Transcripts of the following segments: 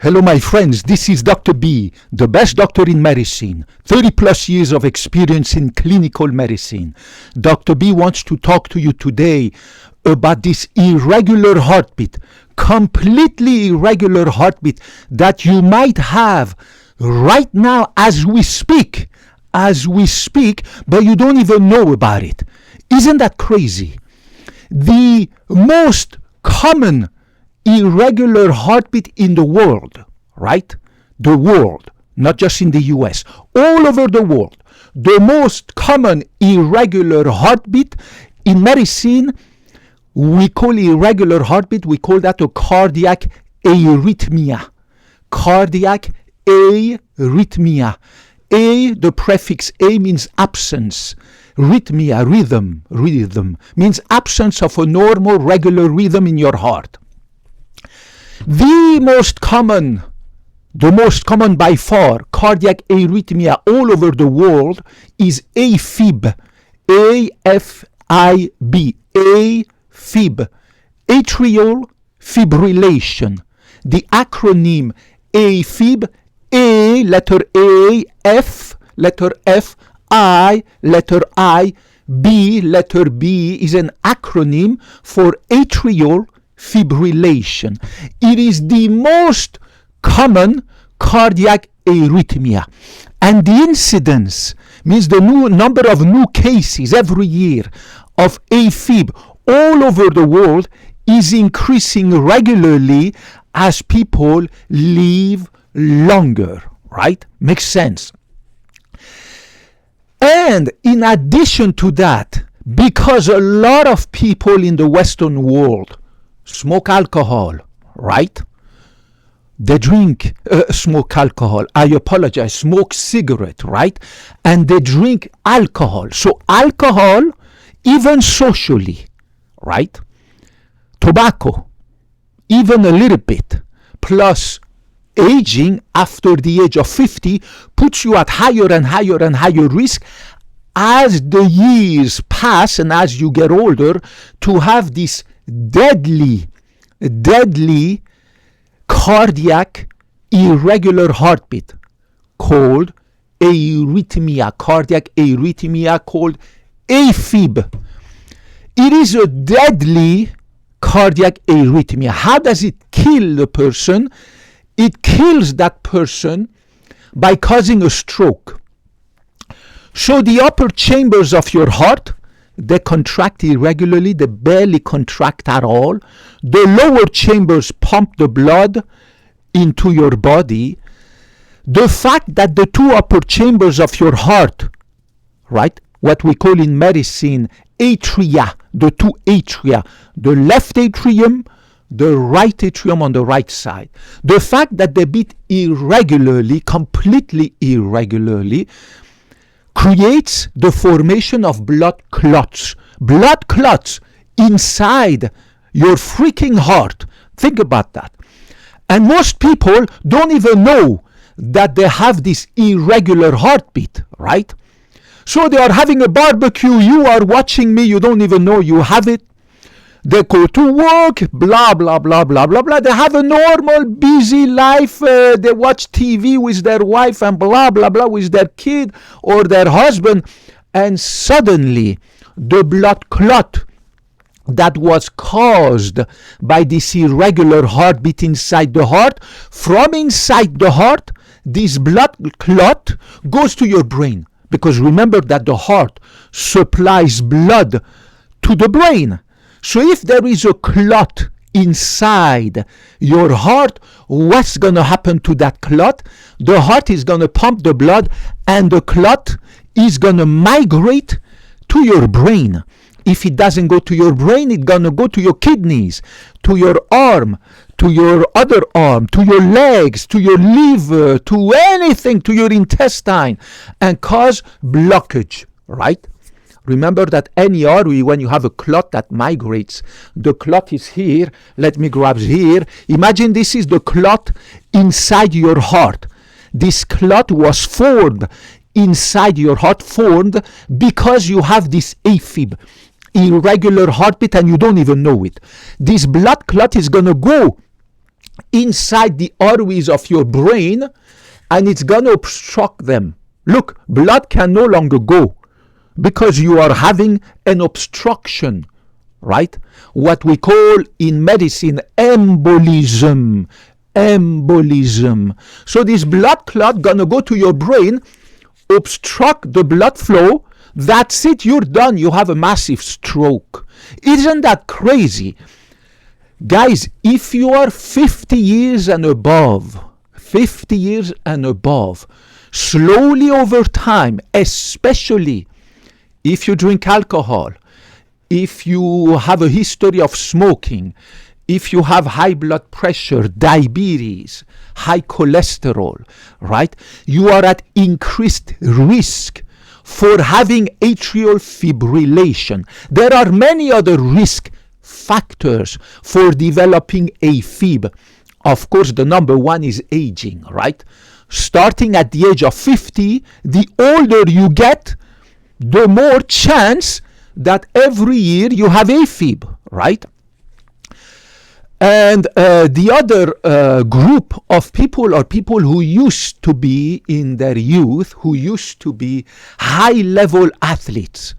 Hello, my friends. This is Dr. B, the best doctor in medicine. 30 plus years of experience in clinical medicine. Dr. B wants to talk to you today about this irregular heartbeat, completely irregular heartbeat that you might have right now as we speak, but you don't even know about it. Isn't that crazy? The most common irregular heartbeat in the world, right? The world, not just in the US, all over the world. The most common irregular heartbeat in medicine, we call irregular heartbeat, we call that a cardiac arrhythmia. Cardiac arrhythmia. The prefix A means absence. Rhythmia, rhythm, means absence of a normal, regular rhythm in your heart. The most common by far, cardiac arrhythmia all over the world is AFib. A-F-I-B. AFib. Atrial fibrillation. The acronym AFib, A, letter A, F, letter F, I, letter I, B, letter B is an acronym for atrial fibrillation. It is the most common cardiac arrhythmia, and the incidence means the number of new cases every year of AFib all over the world is increasing regularly as people live longer, right? Makes sense. And in addition to that, because a lot of people in the Western world smoke alcohol, right? They smoke alcohol. I apologize, smoke cigarette, right? And they drink alcohol. So alcohol, even socially, right? Tobacco, even a little bit, plus aging after the age of 50 puts you at higher and higher and higher risk as the years pass and as you get older to have this deadly cardiac irregular heartbeat called arrhythmia, cardiac arrhythmia called AFib. It is a deadly cardiac arrhythmia. How does it kill the person? It kills that person by causing a stroke. So the upper chambers of your heart, they contract irregularly, they barely contract at all. The lower chambers pump the blood into your body. The fact that the two upper chambers of your heart, right, what we call in medicine atria, the two atria, the left atrium, the right atrium on the right side. The fact that they beat irregularly, completely irregularly, creates the formation of blood clots. Blood clots inside your freaking heart. Think about that. And most people don't even know that they have this irregular heartbeat, right? So they are having a barbecue, you are watching me, you don't even know you have it. They go to work, blah, blah, blah, blah, blah, blah. They have a normal, busy life. They watch TV with their wife and blah, blah, blah with their kid or their husband. And suddenly, the blood clot that was caused by this irregular heartbeat inside the heart, from inside the heart, this blood clot goes to your brain. Because remember that the heart supplies blood to the brain. So if there is a clot inside your heart, what's going to happen to that clot? The heart is going to pump the blood and the clot is going to migrate to your brain. If it doesn't go to your brain, it's going to go to your kidneys, to your arm, to your other arm, to your legs, to your liver, to anything, to your intestine, and cause blockage, right? Remember that any artery, when you have a clot that migrates, the clot is here. Let me grab here. Imagine this is the clot inside your heart. This clot was formed inside your heart, formed because you have this AFib, irregular heartbeat, and you don't even know it. This blood clot is going to go inside the arteries of your brain, and it's going to obstruct them. Look, blood can no longer go because you are having an obstruction, right? What we call in medicine embolism. Embolism. So this blood clot gonna go to your brain, obstruct the blood flow. That's it, you're done. You have a massive stroke. Isn't that crazy? Guys, if you are 50 years and above, 50 years and above, slowly over time, especially if you drink alcohol, if you have a history of smoking, if you have high blood pressure, diabetes, high cholesterol, right? You are at increased risk for having atrial fibrillation. There are many other risk factors for developing AFib. Of course, the number one is aging, right? Starting at the age of 50, the older you get, the more chance that every year you have AFib, right? And the other group of people are people who used to be in their youth, who used to be high-level athletes,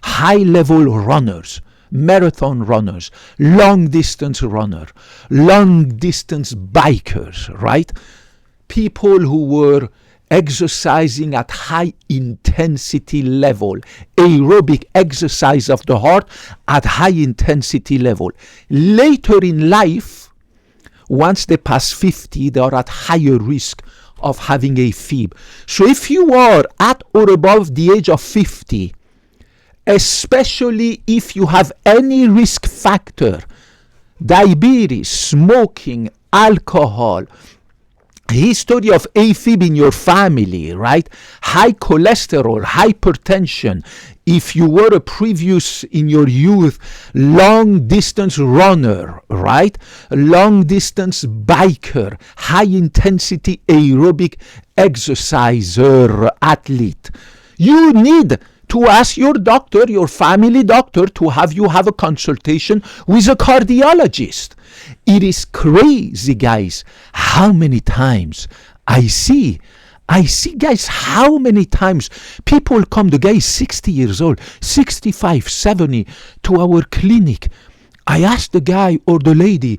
high-level runners, marathon runners, long-distance runner, long-distance bikers, right? People who were exercising at high intensity level, aerobic exercise of the heart at high intensity level. Later in life, once they pass 50, they are at higher risk of having AFib. So if you are at or above the age of 50, especially if you have any risk factor, diabetes, smoking, alcohol, history of AFib in your family, right? High cholesterol, hypertension. If you were a previous in your youth long distance runner, right? Long distance biker, high intensity aerobic exerciser, athlete. You need to ask your doctor, your family doctor, to have you have a consultation with a cardiologist. It is crazy, guys, how many times I see guys, how many times people come, the guy is 60 years old, 65, 70, to our clinic. I ask the guy or the lady,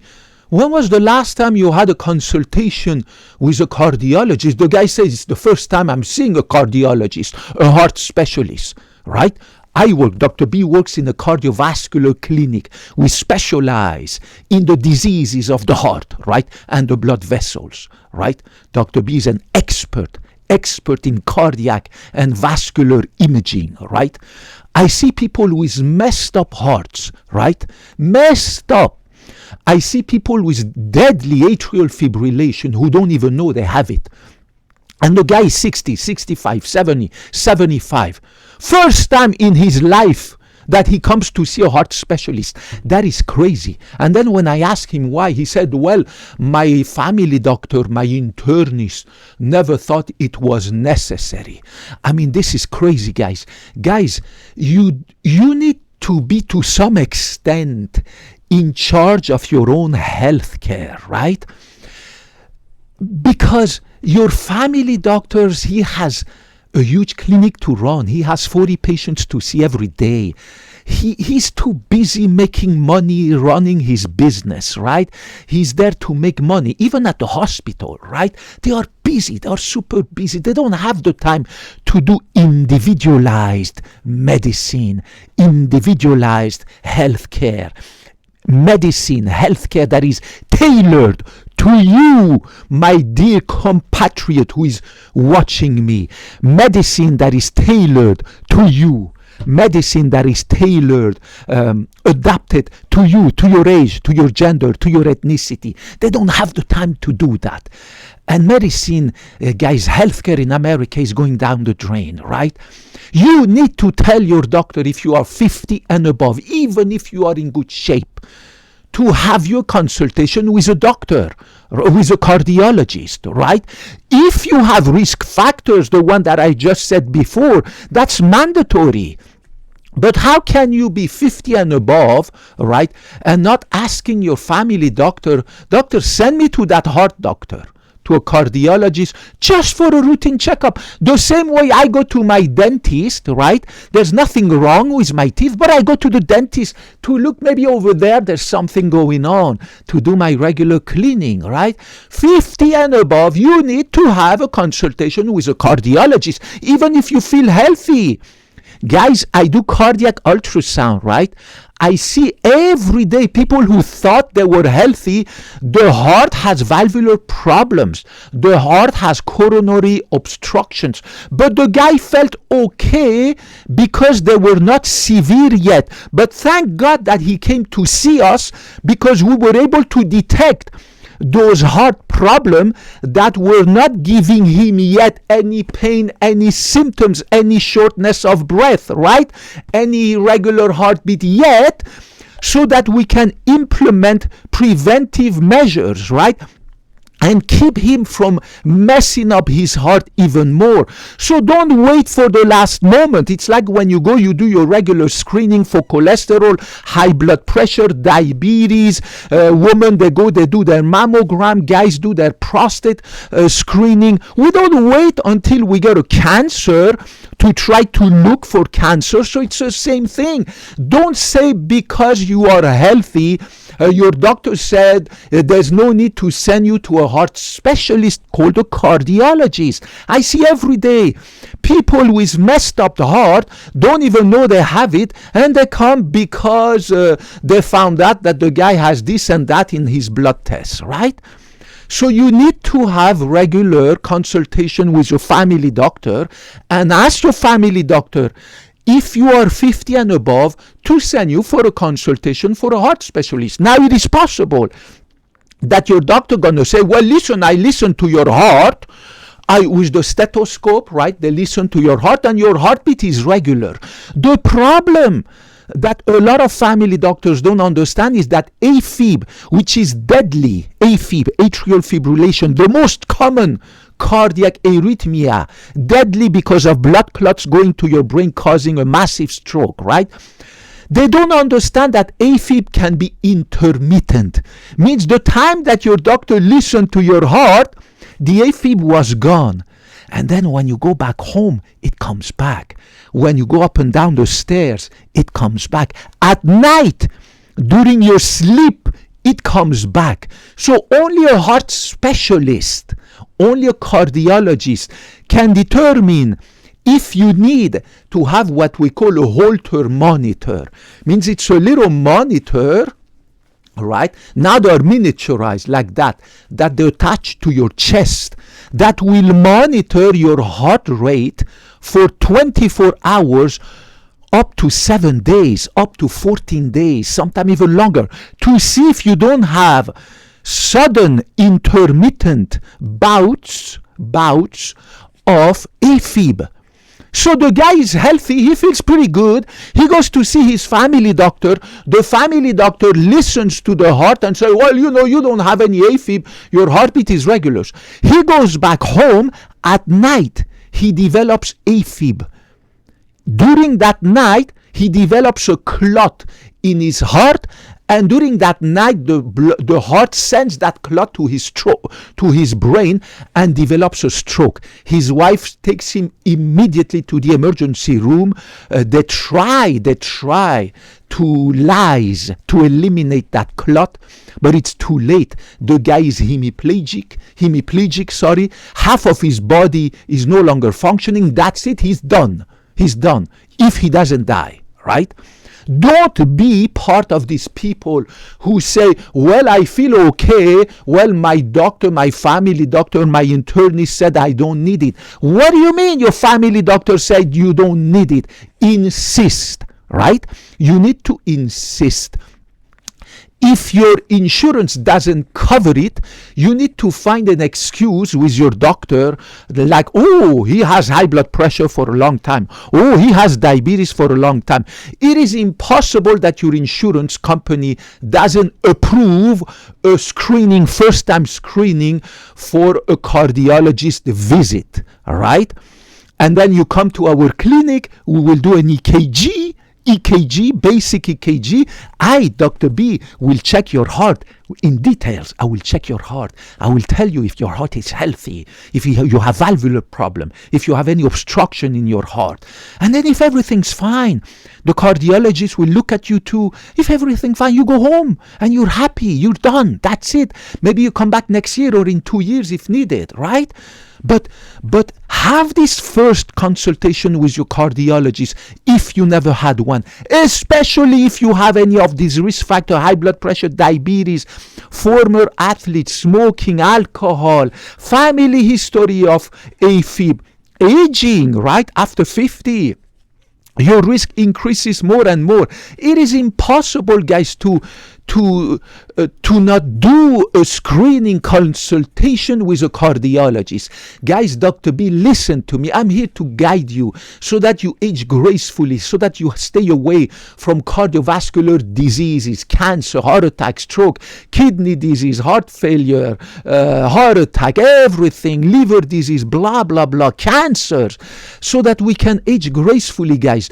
when was the last time you had a consultation with a cardiologist? The guy says, it's the first time I'm seeing a cardiologist, a heart specialist, right? Dr. B works in a cardiovascular clinic. We specialize in the diseases of the heart, right? And the blood vessels, right? Dr. B is an expert in cardiac and vascular imaging, right? I see people with messed up hearts, right? Messed up. I see people with deadly atrial fibrillation who don't even know they have it. And the guy is 60, 65, 70, 75. First time in his life that he comes to see a heart specialist. That is crazy. And then when I asked him why, he said, well, my family doctor, my internist, never thought it was necessary. I mean, this is crazy, guys. Guys, you need to be to some extent in charge of your own health care, right? Because your family doctors, he has a huge clinic to run. He has 40 patients to see every day. He's too busy making money, running his business, right? He's there to make money, even at the hospital, right? They are busy. They are super busy. They don't have the time to do individualized medicine, individualized healthcare. Medicine, healthcare that is tailored to you, my dear compatriot who is watching me. Medicine that is tailored to you. Medicine that is tailored, adapted to you, to your age, to your gender, to your ethnicity. They don't have the time to do that. And medicine, guys, healthcare in America is going down the drain, right? You need to tell your doctor if you are 50 and above, even if you are in good shape, to have your consultation with a doctor, with a cardiologist, right? If you have risk factors, the one that I just said before, that's mandatory. But how can you be 50 and above, right, and not asking your family doctor, doctor, send me to that heart doctor, to a cardiologist, just for a routine checkup? The same way I go to my dentist, right? There's nothing wrong with my teeth, but I go to the dentist to look, maybe over there's something going on, to do my regular cleaning, right? 50 and above, you need to have a consultation with a cardiologist, even if you feel healthy. Guys, I do cardiac ultrasound, right? I see every day people who thought they were healthy. The heart has valvular problems. The heart has coronary obstructions. But the guy felt okay because they were not severe yet. But thank God that he came to see us, because we were able to detect those heart problems that were not giving him yet any pain, any symptoms, any shortness of breath, right? Any irregular heartbeat yet, so that we can implement preventive measures, right? And keep him from messing up his heart even more. So don't wait for the last moment. It's like when you go, you do your regular screening for cholesterol, high blood pressure, diabetes. Women, they go, they do their mammogram. Guys do their prostate screening. We don't wait until we get a cancer to try to look for cancer. So it's the same thing. Don't say because you are healthy, your doctor said there's no need to send you to a heart specialist called a cardiologist. I see every day people with messed up heart don't even know they have it, and they come because they found out that the guy has this and that in his blood tests, right? So you need to have regular consultation with your family doctor, and ask your family doctor, if you are 50 and above, to send you for a consultation for a heart specialist. Now it is possible that your doctor gonna say, well, listen, I listen to your heart, with the stethoscope, right? They listen to your heart and your heartbeat is regular. The problem that a lot of family doctors don't understand is that AFib, which is deadly, AFib, atrial fibrillation, the most common cardiac arrhythmia, deadly because of blood clots going to your brain causing a massive stroke, right? They don't understand that AFib can be intermittent. Means the time that your doctor listened to your heart, the AFib was gone. And then when you go back home, it comes back. When you go up and down the stairs, it comes back. At night, during your sleep, it comes back. So only a heart specialist, only a cardiologist can determine if you need to have what we call a Holter monitor. Means it's a little monitor, right? Now they are miniaturized like that they attach to your chest, that will monitor your heart rate for 24 hours, up to 7 days, up to 14 days, sometimes even longer, to see if you don't have sudden intermittent bouts of AFib. So the guy is healthy, he feels pretty good, he goes to see his family doctor, the family doctor listens to the heart and says, well, you know, you don't have any AFib, your heartbeat is regular. He goes back home, at night, he develops AFib. During that night, he develops a clot in his heart, and during that night, the heart sends that clot to his brain and develops a stroke. His wife takes him immediately to the emergency room. They try to lyse, to eliminate that clot, but it's too late. The guy is hemiplegic, half of his body is no longer functioning. That's it, he's done, if he doesn't die, right? Don't be part of these people who say, well, I feel okay. Well, my doctor, my family doctor, my internist said I don't need it. What do you mean your family doctor said you don't need it? Insist, right? You need to insist. If your insurance doesn't cover it, you need to find an excuse with your doctor, like, oh, he has high blood pressure for a long time. Oh, he has diabetes for a long time. It is impossible that your insurance company doesn't approve a screening, first-time screening for a cardiologist visit, all right? And then you come to our clinic, we will do an EKG. EKG, basic EKG. I, Dr. B, will check your heart in details. I will check your heart. I will tell you if your heart is healthy, if you have valvular problem, if you have any obstruction in your heart. And then if everything's fine, the cardiologist will look at you too. If everything's fine, you go home and you're happy. You're done. That's it. Maybe you come back next year or in 2 years if needed, right? But have this first consultation with your cardiologist if you never had one, especially if you have any of these risk factors, high blood pressure, diabetes, former athletes, smoking, alcohol, family history of AFib, aging, right, after 50. Your risk increases more and more. It is impossible, guys, to not do a screening consultation with a cardiologist. Guys, Dr. B, listen to me. I'm here to guide you so that you age gracefully, so that you stay away from cardiovascular diseases, cancer, heart attack, stroke, kidney disease, heart failure, heart attack, everything, liver disease, blah, blah, blah, cancers, so that we can age gracefully, guys.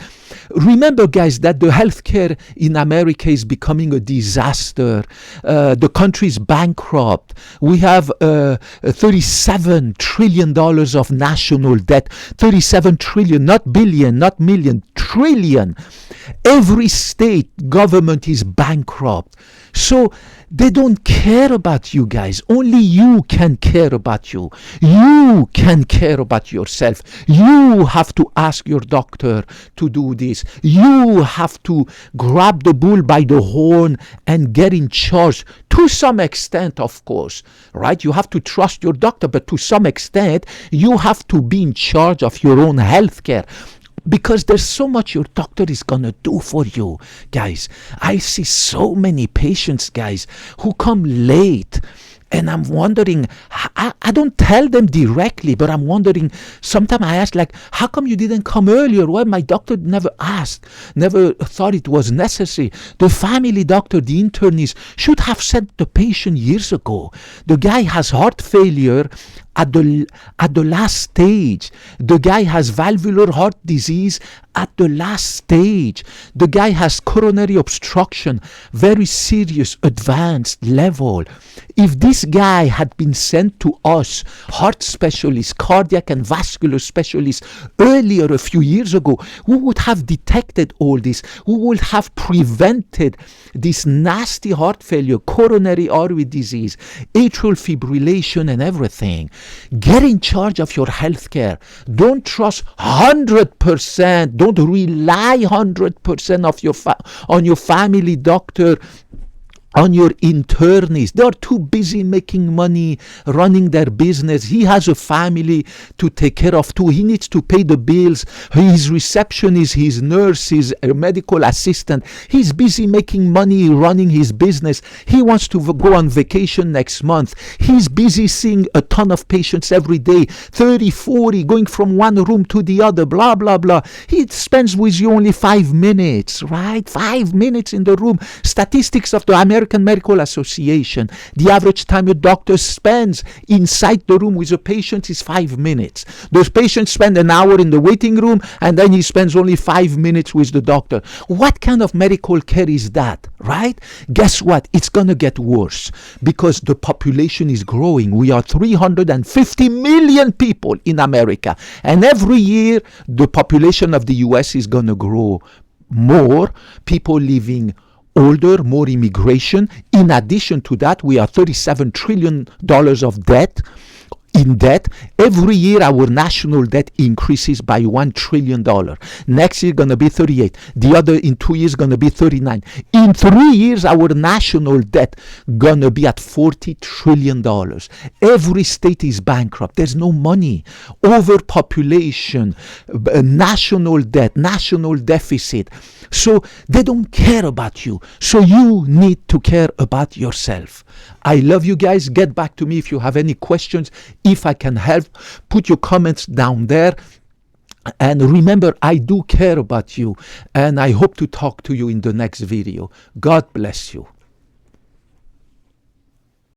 Remember, guys, that the healthcare in America is becoming a disaster. The country is bankrupt. We have $37 trillion of national debt. 37 trillion, not billion, not million, trillion. Every state government is bankrupt. So they don't care about you guys. Only you can care about you. You can care about yourself. You have to ask your doctor to do this. You have to grab the bull by the horn and get in charge. To some extent, of course, right? You have to trust your doctor, but to some extent, you have to be in charge of your own health care. Because there's so much your doctor is going to do for you, guys. I see so many patients, guys, who come late. And I'm wondering, I don't tell them directly, but I'm wondering, sometimes I ask, like, how come you didn't come earlier? Well, my doctor never asked, never thought it was necessary. The family doctor, the internist, should have sent the patient years ago. The guy has heart failure at the last stage. The guy has valvular heart disease at the last stage. The guy has coronary obstruction, very serious, advanced level. If this guy had been sent to us, heart specialists, cardiac and vascular specialists, earlier, a few years ago, we would have detected all this. We would have prevented this nasty heart failure, coronary artery disease, atrial fibrillation and everything. Get in charge of your healthcare. Don't trust 100%. Don't rely 100% on your family doctor, on your internist. They are too busy making money, running their business. He has a family to take care of too. He needs to pay the bills. His receptionist, his nurse, his medical assistant. He's busy making money, running his business. He wants to go on vacation next month. He's busy seeing a ton of patients every day, 30, 40, going from one room to the other, blah, blah, blah. He spends with you only 5 minutes, right? 5 minutes in the room. Statistics of the American Medical Association, the average time a doctor spends inside the room with a patient is 5 minutes. Those patients spend an hour in the waiting room and then he spends only 5 minutes with the doctor. What kind of medical care is that, right? Guess what? It's going to get worse because the population is growing. We are 350 million people in America, and every year the population of the US is going to grow more. People living older, more immigration. In addition to that, we are $37 trillion of debt. In debt, every year our national debt increases by $1 trillion. Next year gonna be 38. The other in 2 years gonna be 39. In 3 years our national debt gonna be at $40 trillion. Every state is bankrupt. There's no money. Overpopulation, national debt, national deficit. So they don't care about you. So you need to care about yourself. I love you guys. Get back to me if you have any questions. If I can help, put your comments down there. And remember, I do care about you. And I hope to talk to you in the next video. God bless you.